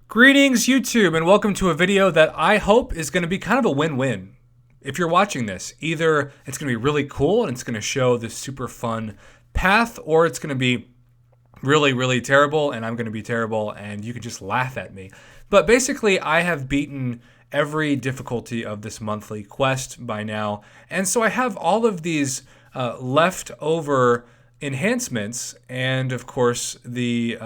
Greetings YouTube and welcome to a video that I hope is going to be kind of a win-win. If you're watching this, either it's going to be really cool and it's going to show this super fun path, or it's going to be really, really terrible and I'm going to be terrible and you can just laugh at me. But basically I have beaten every difficulty of this monthly quest by now, and so I have all of these leftover enhancements and of course the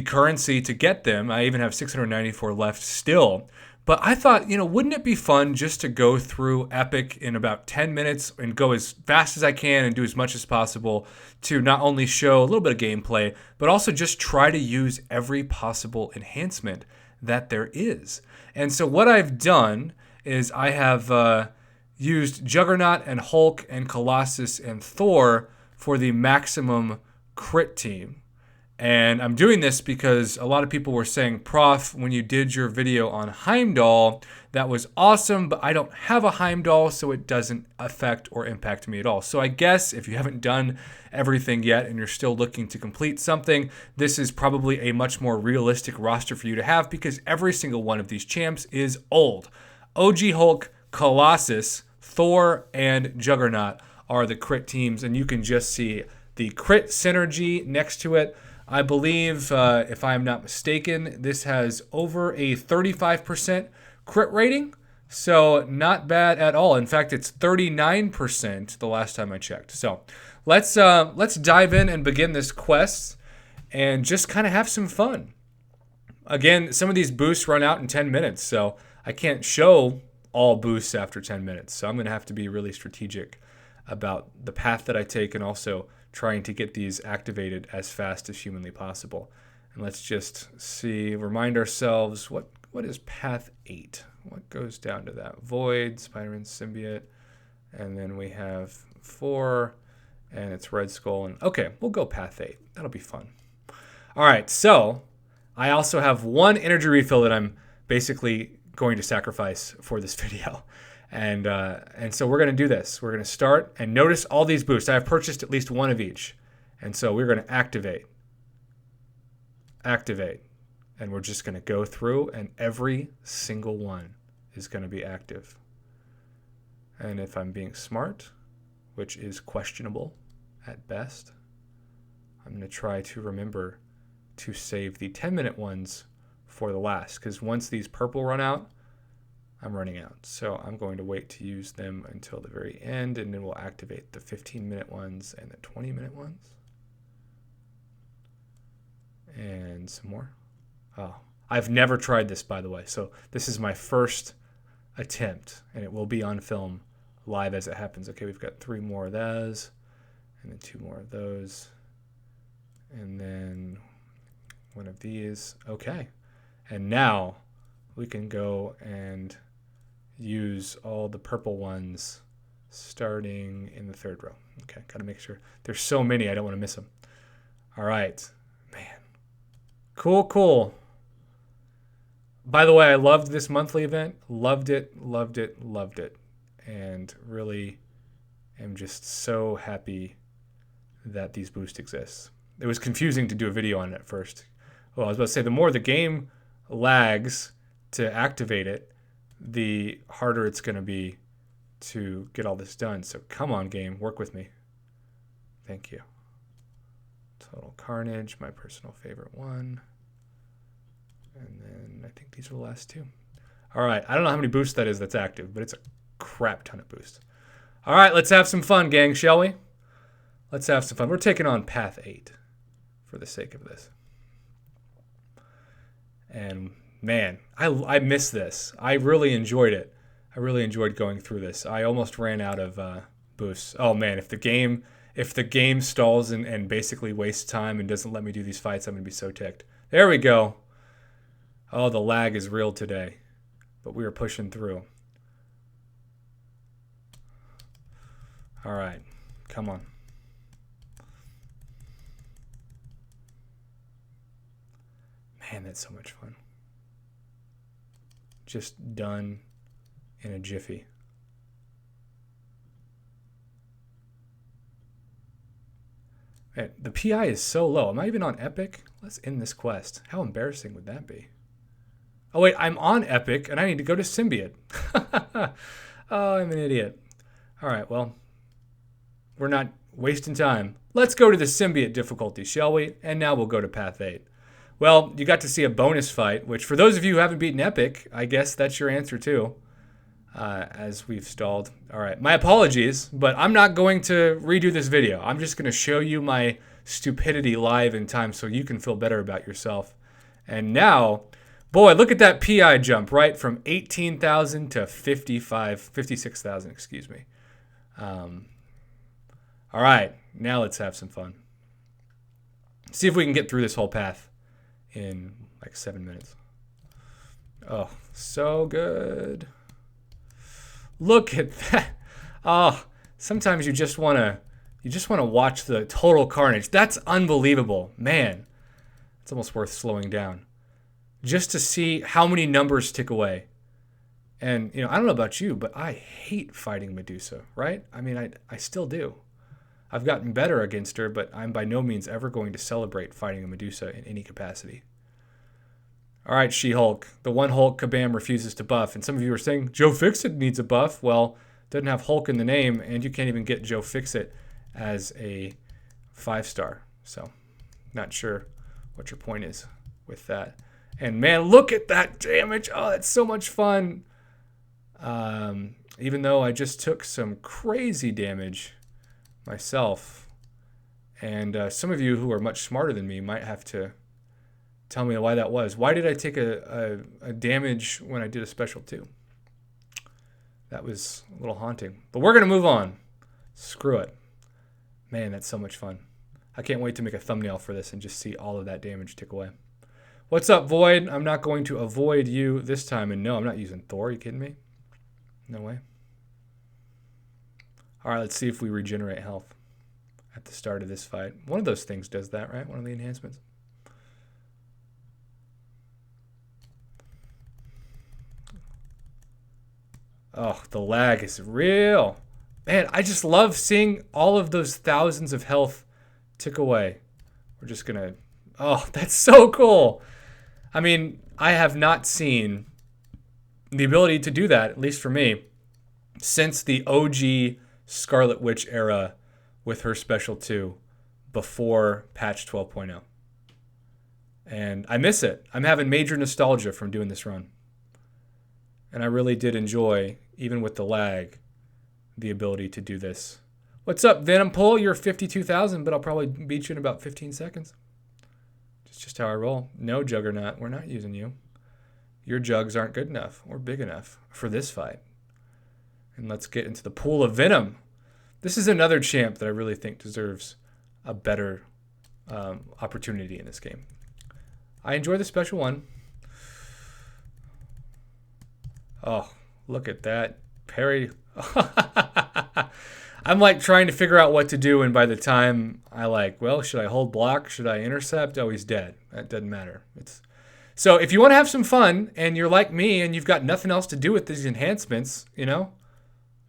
currency to get them. I even have 694 left still. But I thought, wouldn't it be fun just to go through Epic in about 10 minutes and go as fast as I can and do as much as possible to not only show a little bit of gameplay, but also just try to use every possible enhancement that there is. And so what I've done is I have used Juggernaut and Hulk and Colossus and Thor for the maximum crit team. And I'm doing this because a lot of people were saying, Prof, when you did your video on Heimdall, that was awesome, but I don't have a Heimdall, so it doesn't affect or impact me at all. So I guess if you haven't done everything yet and you're still looking to complete something, this is probably a much more realistic roster for you to have because every single one of these champs is old. OG Hulk, Colossus, Thor, and Juggernaut are the crit teams, and you can just see the crit synergy next to it. I believe, if I am not mistaken, this has over a 35% crit rating, so not bad at all. In fact, it's 39% the last time I checked. So let's dive in and begin this quest and just kind of have some fun. Again, some of these boosts run out in 10 minutes, so I can't show all boosts after 10 minutes. So I'm going to have to be really strategic about the path that I take and also trying to get these activated as fast as humanly possible. And let's just see, remind ourselves, what is path 8? What goes down to that? Void, Spider-Man symbiote, and then we have 4, and it's Red Skull. And okay, we'll go path 8. That'll be fun. All right, so I also have one energy refill that I'm basically going to sacrifice for this video. And so we're going to do this. We're going to start and notice all these boosts. I have purchased at least one of each. And so we're going to activate. And we're just going to go through and every single one is going to be active. And if I'm being smart, which is questionable at best, I'm going to try to remember to save the 10-minute ones for the last. Because once these purple run out, I'm running out. So I'm going to wait to use them until the very end, and then we'll activate the 15-minute ones and the 20-minute ones. And some more. Oh, I've never tried this, by the way. So this is my first attempt, and it will be on film live as it happens. Okay, we've got 3 more of those, and then 2 more of those, and then 1 of these. Okay, and now we can go and use all the purple ones starting in the 3rd row. Okay, gotta make sure. There's so many, I don't want to miss them. All right, man. Cool. By the way, I loved this monthly event. Loved it. And really am just so happy that these boosts exist. It was confusing to do a video on it at first. Well, I was about to say, the more the game lags to activate it, the harder it's going to be to get all this done. So come on, game, work with me. Thank you. Total Carnage, my personal favorite one. And then I think these are the last 2. All right, I don't know how many boosts that is that's active, but it's a crap ton of boosts. All right, let's have some fun, gang, shall we? Let's have some fun. We're taking on path 8 for the sake of this. And man, I miss this. I really enjoyed it. I really enjoyed going through this. I almost ran out of boosts. Oh man, if the game stalls and basically wastes time and doesn't let me do these fights, I'm going to be so ticked. There we go. Oh, the lag is real today. But we are pushing through. All right, come on. Man, that's so much fun. Just done in a jiffy. Man, the PI is so low. Am I even on Epic? Let's end this quest. How embarrassing would that be? Oh, wait, I'm on Epic, and I need to go to Symbiote. Oh, I'm an idiot. All right, well, we're not wasting time. Let's go to the Symbiote difficulty, shall we? And now we'll go to Path 8. Well, you got to see a bonus fight, which for those of you who haven't beaten Epic, I guess that's your answer too, as we've stalled. All right, my apologies, but I'm not going to redo this video. I'm just going to show you my stupidity live in time so you can feel better about yourself. And now, boy, look at that PI jump, right? From 18,000 to 56,000, excuse me. All right, now let's have some fun. See if we can get through this whole path in like 7 minutes. Oh, so good. Look at that. Oh, sometimes you just want to watch the total carnage. That's unbelievable. Man, it's almost worth slowing down just to see how many numbers tick away. And, I don't know about you, but I hate fighting Medusa, right? I mean, I still do. I've gotten better against her, but I'm by no means ever going to celebrate fighting a Medusa in any capacity. All right, She-Hulk. The one Hulk Kabam refuses to buff. And some of you are saying, Joe Fixit needs a buff. Well, doesn't have Hulk in the name, and you can't even get Joe Fixit as a 5-star. So, not sure what your point is with that. And man, look at that damage. Oh, that's so much fun. Even though I just took some crazy damage myself. And some of you who are much smarter than me might have to tell me why that was. Why did I take a damage when I did a special 2? That was a little haunting. But we're going to move on. Screw it. Man, that's so much fun. I can't wait to make a thumbnail for this and just see all of that damage tick away. What's up, Void? I'm not going to avoid you this time. And no, I'm not using Thor. Are you kidding me? No way. All right, let's see if we regenerate health at the start of this fight. One of those things does that, right? One of the enhancements. Oh, the lag is real. Man, I just love seeing all of those thousands of health tick away. We're just going to... Oh, that's so cool. I mean, I have not seen the ability to do that, at least for me, since the OG Scarlet Witch era with her special 2 before patch 12.0. And I miss it. I'm having major nostalgia from doing this run. And I really did enjoy, even with the lag, the ability to do this. What's up, Venom Pole? You're 52,000, but I'll probably beat you in about 15 seconds. It's just how I roll. No, Juggernaut, we're not using you. Your jugs aren't good enough or big enough for this fight. And let's get into the pool of Venom. This is another champ that I really think deserves a better opportunity in this game. I enjoy the special one. Oh, look at that. Parry. I'm like trying to figure out what to do, and by the time well, should I hold block? Should I intercept? Oh, he's dead. That doesn't matter. So if you want to have some fun, and you're like me, and you've got nothing else to do with these enhancements,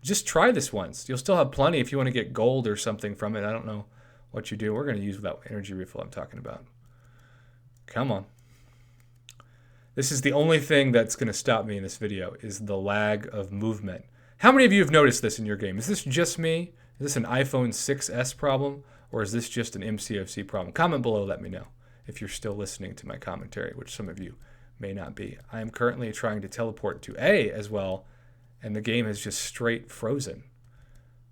just try this once. You'll still have plenty if you want to get gold or something from it. I don't know what you do. We're going to use that energy refill I'm talking about. Come on. This is the only thing that's going to stop me in this video is the lag of movement. How many of you have noticed this in your game? Is this just me? Is this an iPhone 6S problem? Or is this just an MCOC problem? Comment below, let me know if you're still listening to my commentary, which some of you may not be. I am currently trying to teleport to A as well, and the game is just straight frozen.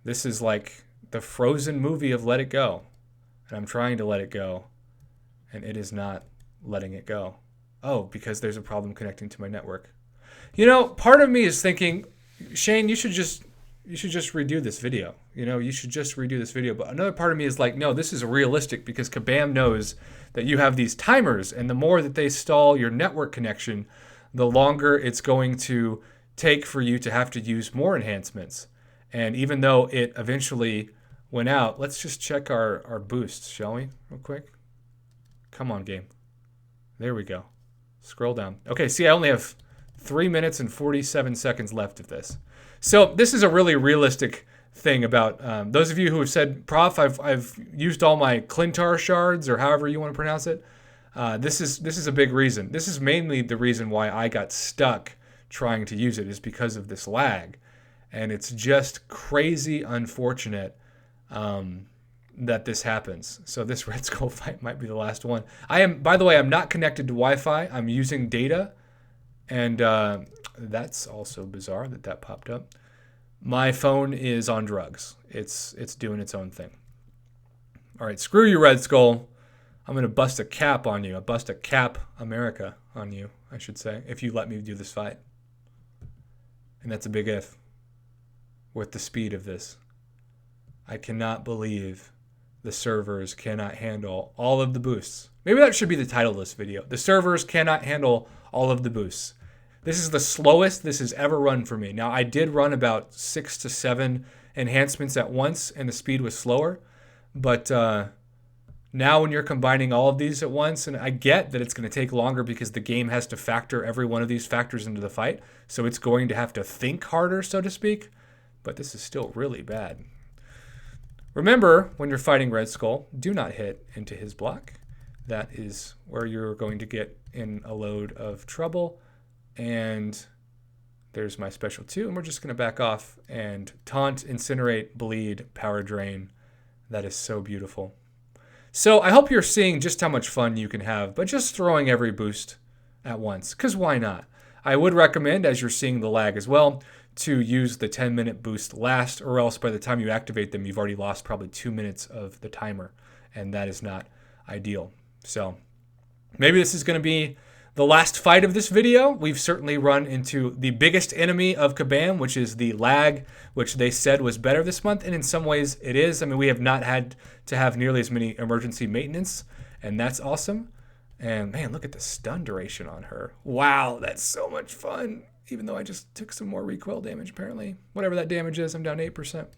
This is like the Frozen movie of Let It Go. And I'm trying to let it go, and it is not letting it go. Oh, because there's a problem connecting to my network. Part of me is thinking, Shane, you should just redo this video. You should just redo this video. But another part of me is like, no, this is realistic because Kabam knows that you have these timers, and the more that they stall your network connection, the longer it's going to take for you to have to use more enhancements. And even though it eventually went out, let's just check our boosts, shall we, real quick? Come on, game. There we go. Scroll down. Okay, see, I only have 3 minutes and 47 seconds left of this. So this is a really realistic thing about those of you who have said, Prof, I've used all my Clintar shards, or however you want to pronounce it. This is a big reason. This is mainly the reason why I got stuck trying to use it, is because of this lag. And it's just crazy unfortunate that this happens. So this Red Skull fight might be the last one. By the way, I'm not connected to Wi-Fi. I'm using data. And that's also bizarre that popped up. My phone is on drugs. It's doing its own thing. All right, screw you, Red Skull. I'm going to bust a cap on you. Bust a cap America on you, I should say, if you let me do this fight. And that's a big if. With the speed of this. I cannot believe the servers cannot handle all of the boosts. Maybe that should be the title of this video. The servers cannot handle all of the boosts. This is the slowest this has ever run for me. Now, I did run about 6 to 7 enhancements at once, and the speed was slower. But now when you're combining all of these at once, and I get that it's going to take longer because the game has to factor every one of these factors into the fight, so it's going to have to think harder, so to speak. But this is still really bad. Remember, when you're fighting Red Skull, do not hit into his block. That is where you're going to get in a load of trouble. And there's my special 2, and we're just going to back off and taunt, incinerate, bleed, power drain. That is so beautiful. So I hope you're seeing just how much fun you can have, but just throwing every boost at once, because why not? I would recommend, as you're seeing the lag as well, to use the 10-minute boost last, or else by the time you activate them, you've already lost probably 2 minutes of the timer, and that is not ideal. So maybe this is going to be the last fight of this video. We've certainly run into the biggest enemy of Kabam, which is the lag, which they said was better this month, and in some ways it is. I mean, we have not had to have nearly as many emergency maintenance, and that's awesome. And man, look at the stun duration on her. Wow, that's so much fun. Even though I just took some more recoil damage, apparently. Whatever that damage is, I'm down to 8%.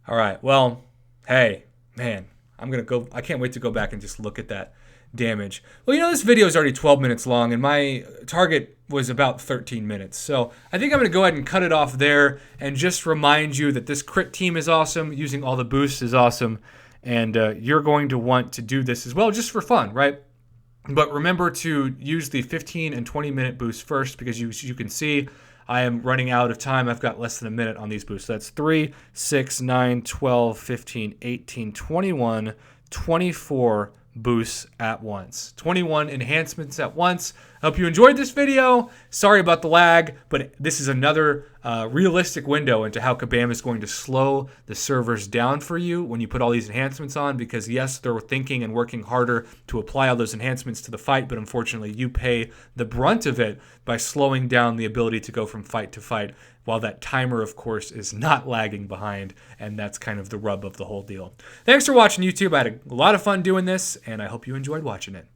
All right, well, hey, man, I can't wait to go back and just look at that damage. Well, you know, this video is already 12 minutes long, and my target was about 13 minutes. So I think I'm going to go ahead and cut it off there and just remind you that this crit team is awesome. Using all the boosts is awesome. And you're going to want to do this as well, just for fun, right? But remember to use the 15 and 20 minute boosts first, because you can see I am running out of time. I've got less than a minute on these boosts. So that's 3, 6, 9, 12, 15, 18, 21, 24 boosts at once. 21 enhancements at once. I hope you enjoyed this video. Sorry about the lag, but this is another realistic window into how Kabam is going to slow the servers down for you when you put all these enhancements on, because yes, they're thinking and working harder to apply all those enhancements to the fight, but unfortunately you pay the brunt of it by slowing down the ability to go from fight to fight, while that timer, of course, is not lagging behind, and that's kind of the rub of the whole deal. Thanks for watching, YouTube. I had a lot of fun doing this, and I hope you enjoyed watching it.